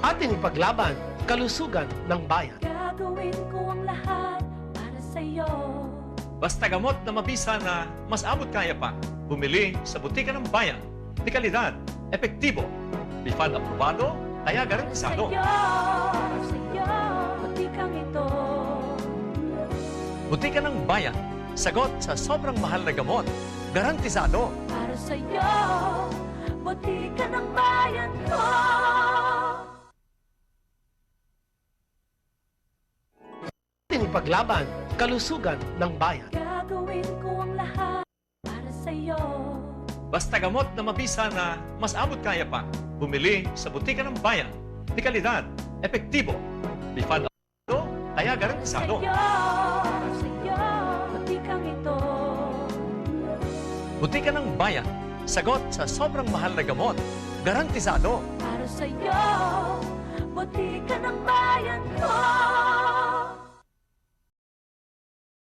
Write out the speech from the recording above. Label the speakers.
Speaker 1: Ating ipaglaban kalusugan ng bayan.
Speaker 2: Gagawin ko ang lahat para sa'yo.
Speaker 3: Basta gamot na mabisa na mas abot kaya pa. Bumili sa butika ng bayan. Di kalidad, epektibo, bifad aprobado, kaya garantisado.
Speaker 2: Sa'yo, butikang ito.
Speaker 3: Butika ng bayan, sagot sa sobrang mahal na gamot, garantisado.
Speaker 2: Para sa'yo, butika ng bayan ko.
Speaker 1: Ating ipaglaban kalusugan ng bayan.
Speaker 2: Gagawin ko ang lahat para sa'yo.
Speaker 3: Basta gamot na mabisa na mas abot kaya pa. Bumili sa butika ng bayan. Di kalidad, epektibo, bifad aprobado, kaya garantisado.
Speaker 2: Sa'yo, butikang ito.
Speaker 3: Butika ng bayan, sagot sa sobrang mahal na gamot, garantisado.
Speaker 2: Para sa'yo, butika ng bayan ko.